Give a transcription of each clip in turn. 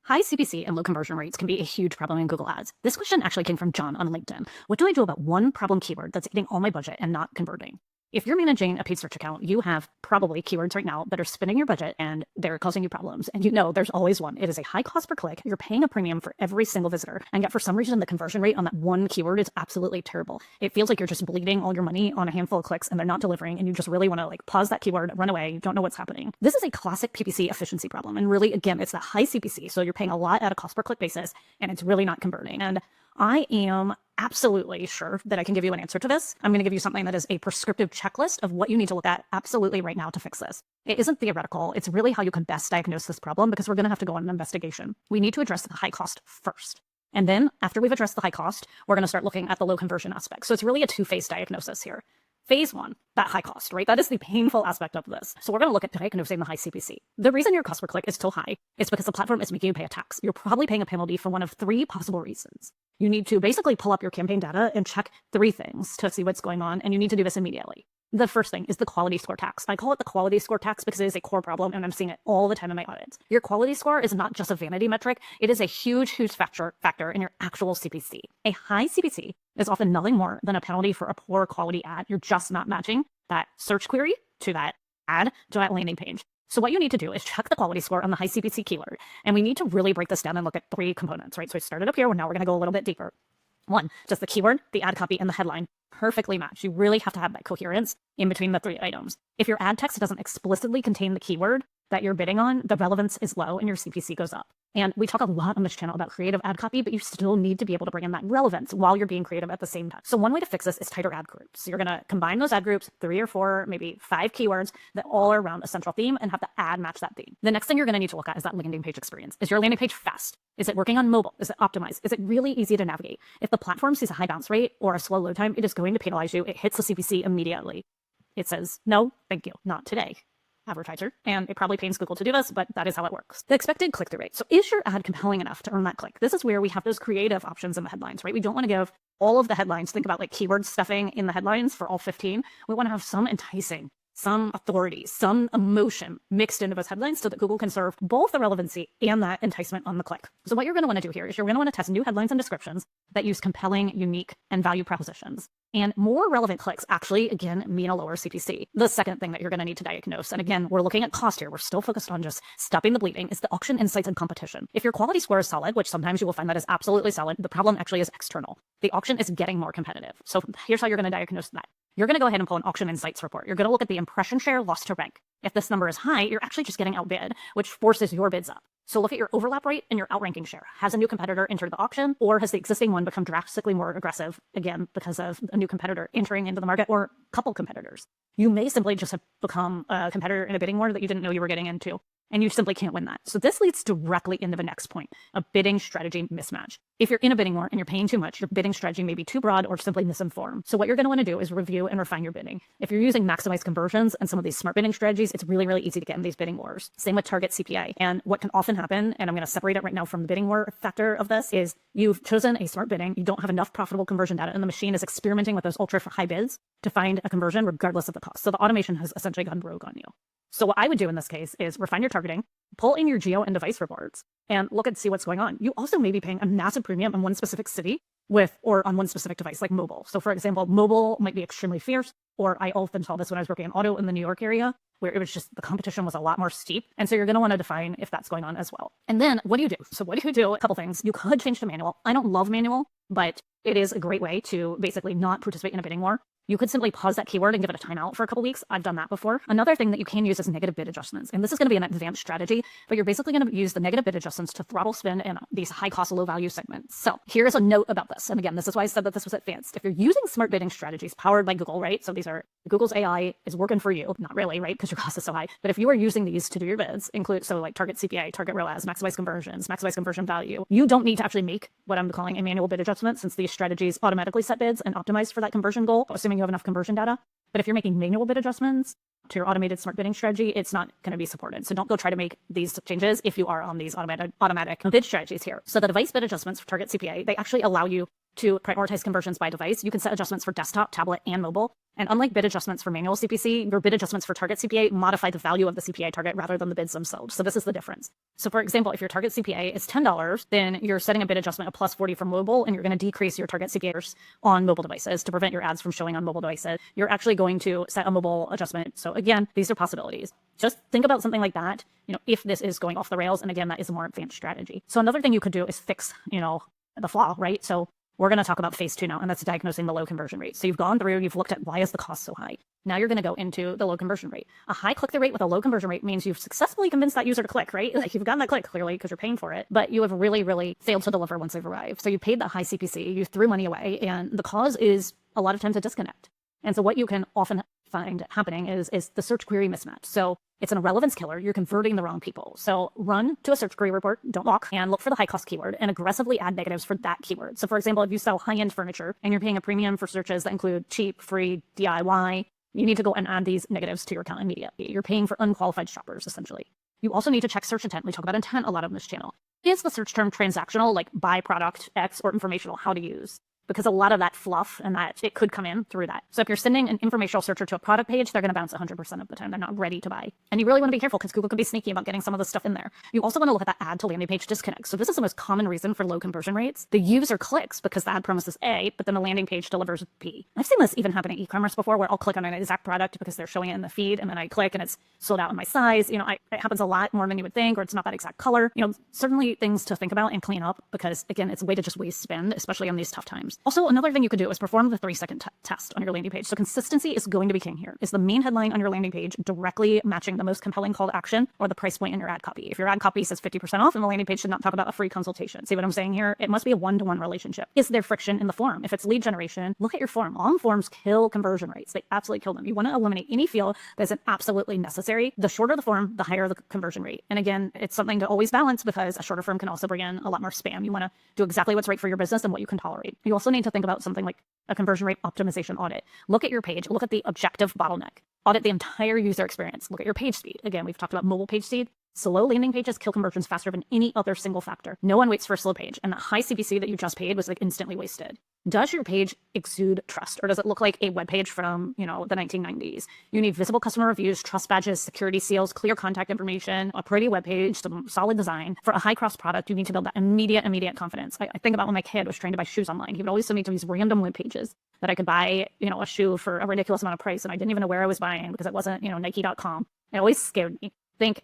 High CPC and low conversion rates can be a huge problem in Google Ads. This question actually came from John on LinkedIn. What do I do about one problem keyword that's eating all my budget and not converting? If you're managing a paid search account, you have probably keywords right now that are spinning your budget and they're causing you problems. And you know there's always one. It is a high cost per click. You're paying a premium for every single visitor. And yet for some reason, the conversion rate on that one keyword is absolutely terrible. It feels like you're just bleeding all your money on a handful of clicks and they're not delivering. And you just really want to pause that keyword, run away. You don't know what's happening. This is a classic PPC efficiency problem. And really, again, it's that high CPC. So you're paying a lot at a cost per click basis and it's really not converting. And I am absolutely sure that I can give you an answer to this. I'm going to give you something that is a prescriptive checklist of what you need to look at absolutely right now to fix this. It isn't theoretical. It's really how you can best diagnose this problem because we're going to have to go on an investigation. We need to address the high cost first. And then after we've addressed the high cost, we're going to start looking at the low conversion aspect. So it's really a two-phase diagnosis here. Phase one, that high cost, right? That is the painful aspect of this. So we're going to look at diagnosing the high CPC. The reason your cost per click is still high is because the platform is making you pay a tax. You're probably paying a penalty for one of three possible reasons. You need to basically pull up your campaign data and check three things to see what's going on, and you need to do this immediately. The first thing is the quality score tax. I call it the quality score tax because it is a core problem and I'm seeing it all the time in my audits. Your quality score is not just a vanity metric. It is a huge factor in your actual CPC. A high CPC is often nothing more than a penalty for a poor quality ad. You're just not matching that search query to that ad to that landing page. So what you need to do is check the quality score on the high CPC keyword. And we need to really break this down and look at three components, right? So I started up here, now we're going to go a little bit deeper. One, just the keyword, the ad copy, and the headline perfectly match. You really have to have that coherence in between the three items. If your ad text doesn't explicitly contain the keyword that you're bidding on, the relevance is low and your CPC goes up. And we talk a lot on this channel about creative ad copy, but you still need to be able to bring in that relevance while you're being creative at the same time. So one way to fix this is tighter ad groups. So you're going to combine those ad groups, 3 or 4, maybe 5 keywords that all are around a central theme and have the ad match that theme. The next thing you're going to need to look at is that landing page experience. Is your landing page fast? Is it working on mobile? Is it optimized? Is it really easy to navigate? If the platform sees a high bounce rate or a slow load time, it is going to penalize you. It hits the CPC immediately. It says, no, thank you, not today, advertiser. And it probably pains Google to do this, but that is how it works. The expected click-through rate. So is your ad compelling enough to earn that click? This is where we have those creative options in the headlines, right? We don't want to give all of the headlines. Think about keyword stuffing in the headlines for all 15. We want to have some enticing, some authority, some emotion mixed into those headlines so that Google can serve both the relevancy and that enticement on the click. So what you're going to want to do here is you're going to want to test new headlines and descriptions that use compelling, unique, and value propositions. And more relevant clicks actually, again, mean a lower CPC. The second thing that you're going to need to diagnose, and again, we're looking at cost here. We're still focused on just stopping the bleeding, is the auction insights and competition. If your quality score is solid, which sometimes you will find that is absolutely solid, the problem actually is external. The auction is getting more competitive. So here's how you're going to diagnose that. You're going to go ahead and pull an auction insights report. You're going to look at the impression share lost to rank. If this number is high, you're actually just getting outbid, which forces your bids up. So look at your overlap rate and your outranking share. Has a new competitor entered the auction, or has the existing one become drastically more aggressive, again, because of a new competitor entering into the market or a couple competitors? You may simply just have become a competitor in a bidding war that you didn't know you were getting into, and you simply can't win that. So this leads directly into the next point, a bidding strategy mismatch. If you're in a bidding war and you're paying too much, your bidding strategy may be too broad or simply misinformed. So what you're going to want to do is review and refine your bidding. If you're using maximized conversions and some of these smart bidding strategies, it's really, really easy to get in these bidding wars. Same with target CPA. And what can often happen, and I'm going to separate it right now from the bidding war factor of this, is you've chosen a smart bidding, you don't have enough profitable conversion data, and the machine is experimenting with those ultra high bids to find a conversion regardless of the cost. So the automation has essentially gone rogue on you. So what I would do in this case is refine your targeting, pull in your geo and device reports, and look and see what's going on. You also may be paying a massive premium on one specific city or on one specific device, like mobile. So for example, mobile might be extremely fierce, or I often saw this when I was working in auto in the New York area, where it was just the competition was a lot more steep. And so you're going to want to define if that's going on as well. And then what do you do? So what do you do? A couple things. You could change to manual. I don't love manual, but it is a great way to basically not participate in a bidding war. You could simply pause that keyword and give it a timeout for a couple weeks. I've done that before. Another thing that you can use is negative bid adjustments. And this is going to be an advanced strategy, but you're basically going to use the negative bid adjustments to throttle spend in these high cost, low value segments. So here's a note about this. And again, this is why I said that this was advanced. If you're using smart bidding strategies powered by Google, right? So these are Google's AI is working for you. Not really, right? Because your cost is so high. But if you are using these to do your bids, so like target CPA, target ROAS, maximize conversions, maximize conversion value, you don't need to actually make what I'm calling a manual bid adjustment, since these strategies automatically set bids and optimize for that conversion goal, assuming you have enough conversion data. But if you're making manual bid adjustments to your automated smart bidding strategy, it's not going to be supported. So don't go try to make these changes if you are on these automatic bid strategies here. So the device bid adjustments for target CPA, they actually allow you to prioritize conversions by device. You can set adjustments for desktop, tablet, and mobile. And unlike bid adjustments for manual CPC, your bid adjustments for target CPA modify the value of the CPA target rather than the bids themselves. So this is the difference. So for example, if your target CPA is $10, then you're setting a bid adjustment of plus 40 for mobile, and you're going to decrease your target CPAs on mobile devices to prevent your ads from showing on mobile devices. You're actually going to set a mobile adjustment. So again, these are possibilities. Just think about something like that, if this is going off the rails. And again, that is a more advanced strategy. So another thing you could do is fix, the flaw, right? So we're going to talk about phase 2 now, and that's diagnosing the low conversion rate. So you've gone through, you've looked at why is the cost so high. Now you're going to go into the low conversion rate. A high click-through rate with a low conversion rate means you've successfully convinced that user to click, right? Like you've gotten that click clearly because you're paying for it, but you have really, really failed to deliver once they've arrived. So you paid that high CPC, you threw money away, and the cause is a lot of times a disconnect. And so what you can often find happening is the search query mismatch. So it's an relevance killer. You're converting the wrong people. So run to a search query report, don't walk, and look for the high cost keyword and aggressively add negatives for that keyword. So for example, if you sell high-end furniture and you're paying a premium for searches that include cheap, free, DIY, you need to go and add these negatives to your account immediately. You're paying for unqualified shoppers, essentially. You also need to check search intent. We talk about intent a lot on this channel. Is the search term transactional, like buy product X, or informational, how to use? Because a lot of that fluff and that it could come in through that. So if you're sending an informational searcher to a product page, they're going to bounce 100% of the time. They're not ready to buy. And you really want to be careful because Google could be sneaky about getting some of the stuff in there. You also want to look at that ad to landing page disconnect. So this is the most common reason for low conversion rates. The user clicks because the ad promises A, but then the landing page delivers B. I've seen this even happen in e-commerce before, where I'll click on an exact product because they're showing it in the feed, and then I click and it's sold out in my size. It happens a lot more than you would think, or it's not that exact color. Certainly things to think about and clean up, because again, it's a way to just waste spend, especially on these tough times. Also, another thing you could do is perform the 3-second test on your landing page. So consistency is going to be king here. Is the main headline on your landing page directly matching the most compelling call to action, or the price point in your ad copy? If your ad copy says 50% off, and the landing page should not talk about a free consultation. See what I'm saying here? It must be a one-to-one relationship. Is there friction in the form? If it's lead generation, look at your form. Long forms kill conversion rates. They absolutely kill them. You want to eliminate any field that isn't absolutely necessary. The shorter the form, the higher the conversion rate. And again, it's something to always balance, because a shorter form can also bring in a lot more spam. You want to do exactly what's right for your business and what you can tolerate. You also need to think about something like a conversion rate optimization audit. Look at your page, look at the objective bottleneck, audit the entire user experience, look at your page speed. Again, we've talked about mobile page speed. Slow landing pages kill conversions faster than any other single factor. No one waits for a slow page, and the high CPC that you just paid was instantly wasted. Does your page exude trust, or does it look like a web page from, the 1990s? You need visible customer reviews, trust badges, security seals, clear contact information, a pretty web page, some solid design. For a high-cost product, you need to build that immediate confidence. I think about when my kid was trying to buy shoes online. He would always send me to these random web pages that I could buy, a shoe for a ridiculous amount of price, and I didn't even know where I was buying because it wasn't, Nike.com. It always scared me.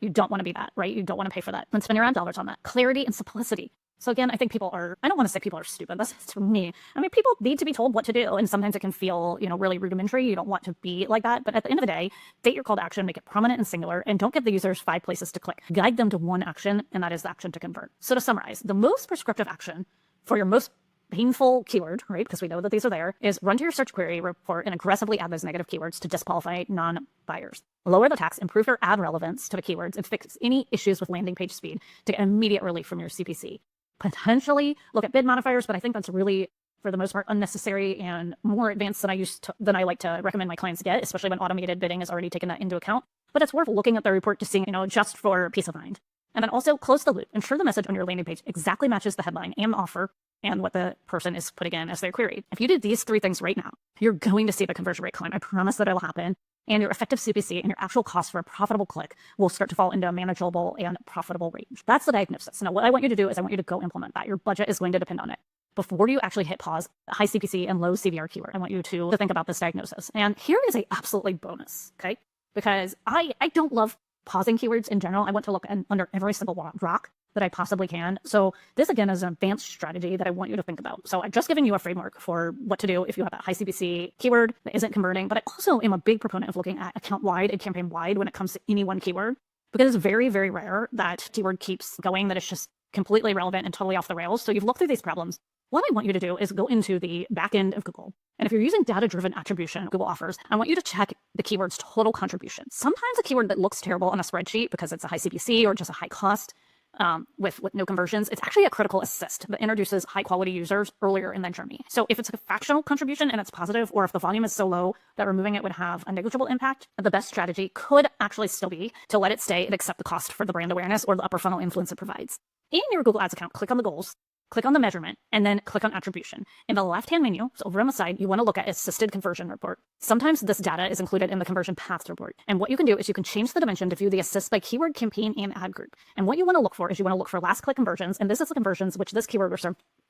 You don't want to be that, right? You don't want to pay for that and spend your ad dollars on that. Clarity and simplicity. So again, I think I don't want to say people are stupid. That's to me. People need to be told what to do. And sometimes it can feel, really rudimentary. You don't want to be like that. But at the end of the day, state your call to action, make it prominent and singular, and don't give the users 5 places to click. Guide them to one action, and that is the action to convert. So to summarize, the most prescriptive action for your most painful keyword, right? Because we know that these are there, is run to your search query report and aggressively add those negative keywords to disqualify non-buyers. Lower the tax, improve your ad relevance to the keywords, and fix any issues with landing page speed to get immediate relief from your CPC. Potentially look at bid modifiers, but I think that's really, for the most part, unnecessary and more advanced than I like to recommend my clients get, especially when automated bidding has already taken that into account. But it's worth looking at the report to see, just for peace of mind. And then also close the loop. Ensure the message on your landing page exactly matches the headline and the offer and what the person is putting in as their query. If you do these 3 things right now, you're going to see the conversion rate climb. I promise that it'll happen. And your effective CPC and your actual cost for a profitable click will start to fall into a manageable and profitable range. That's the diagnosis. Now, what I want you to do is I want you to go implement that. Your budget is going to depend on it. Before you actually hit pause, high CPC and low CVR keyword, I want you to think about this diagnosis. And here is a absolutely bonus, okay? Because I don't love pausing keywords in general. I want to look under every single rock that I possibly can. So this, again, is an advanced strategy that I want you to think about. So I've just given you a framework for what to do if you have a high CPC keyword that isn't converting, but I also am a big proponent of looking at account-wide and campaign-wide when it comes to any one keyword, because it's very, very rare that keyword keeps going, that it's just completely irrelevant and totally off the rails. So you've looked through these problems. What I want you to do is go into the back end of Google. And if you're using data-driven attribution Google offers, I want you to check the keyword's total contribution. Sometimes a keyword that looks terrible on a spreadsheet because it's a high CPC or just a high cost with no conversions, it's actually a critical assist that introduces high-quality users earlier in their journey. So if it's a fractional contribution and it's positive, or if the volume is so low that removing it would have a negligible impact, the best strategy could actually still be to let it stay and accept the cost for the brand awareness or the upper funnel influence it provides. In your Google Ads account, click on the goals, click on the measurement, and then click on attribution. In the left-hand menu, so over on the side, you want to look at assisted conversion report. Sometimes this data is included in the conversion paths report. And what you can do is you can change the dimension to view the assist by keyword, campaign, and ad group. And what you want to look for is you want to look for last click conversions. And this is the conversions which this keyword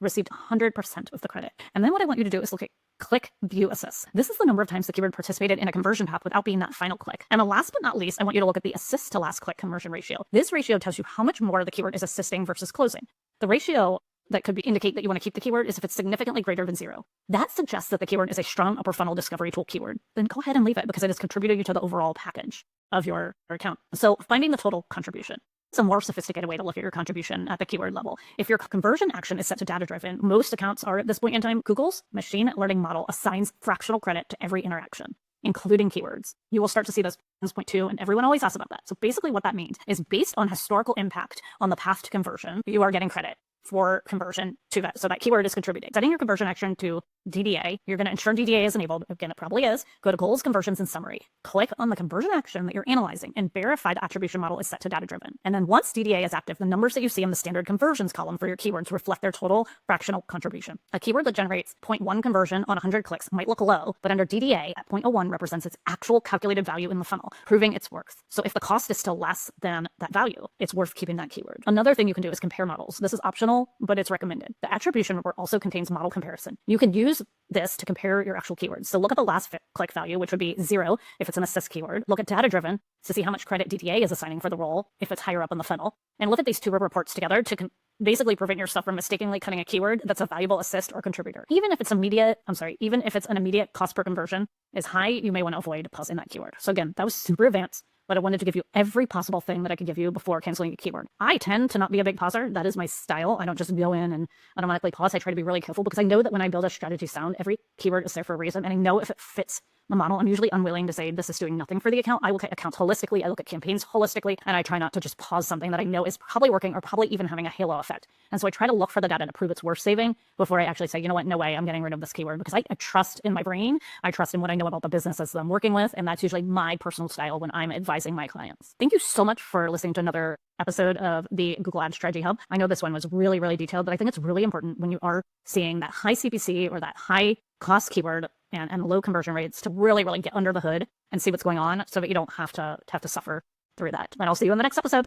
received 100% of the credit. And then what I want you to do is look at click view assist. This is the number of times the keyword participated in a conversion path without being that final click. And last but not least, I want you to look at the assist to last click conversion ratio. This ratio tells you how much more the keyword is assisting versus closing. The ratio that could indicate that you want to keep the keyword is if it's significantly greater than 0. That suggests that the keyword is a strong upper funnel discovery tool keyword. Then go ahead and leave it because it is contributing to the overall package of your account. So finding the total contribution. It's a more sophisticated way to look at your contribution at the keyword level. If your conversion action is set to data-driven, most accounts are at this point in time, Google's machine learning model assigns fractional credit to every interaction, including keywords. You will start to see this 1.2, and everyone always asks about that. So basically what that means is based on historical impact on the path to conversion, you are getting credit for conversion to that. So that keyword is contributing. Setting your conversion action to DDA, you're going to ensure DDA is enabled. Again, it probably is. Go to goals, conversions, and summary. Click on the conversion action that you're analyzing and verify the attribution model is set to data-driven. And then once DDA is active, the numbers that you see in the standard conversions column for your keywords reflect their total fractional contribution. A keyword that generates 0.1 conversion on 100 clicks might look low, but under DDA, at 0.01 represents its actual calculated value in the funnel, proving its worth. So if the cost is still less than that value, it's worth keeping that keyword. Another thing you can do is compare models. This is optional, but it's recommended. The attribution report also contains model comparison. You can use this to compare your actual keywords. So look at the last click value, which would be 0 if it's an assist keyword. Look at data-driven to see how much credit DDA is assigning for the role if it's higher up in the funnel. And look at these two reports together to basically prevent yourself from mistakenly cutting a keyword that's a valuable assist or contributor. Even if it's an immediate cost per conversion is high, you may want to avoid pausing that keyword. So again, that was super advanced, but I wanted to give you every possible thing that I could give you before canceling a keyword. I tend to not be a big pauser. That is my style. I don't just go in and automatically pause. I try to be really careful because I know that when I build a strategy sound, every keyword is there for a reason. And I know if it fits the model, I'm usually unwilling to say this is doing nothing for the account. I look at accounts holistically. I look at campaigns holistically, and I try not to just pause something that I know is probably working or probably even having a halo effect. And so I try to look for the data to prove it's worth saving before I actually say, you know what, no way, I'm getting rid of this keyword, because I trust in my brain. I trust in what I know about the businesses that I'm working with. And that's usually my personal style when I'm advising my clients. Thank you so much for listening to another episode of the Google Ads Strategy Hub. I know this one was really, really detailed, but I think it's really important when you are seeing that high CPC or that high cost keyword and low conversion rates to really, really get under the hood and see what's going on so that you don't have to suffer through that. And I'll see you in the next episode.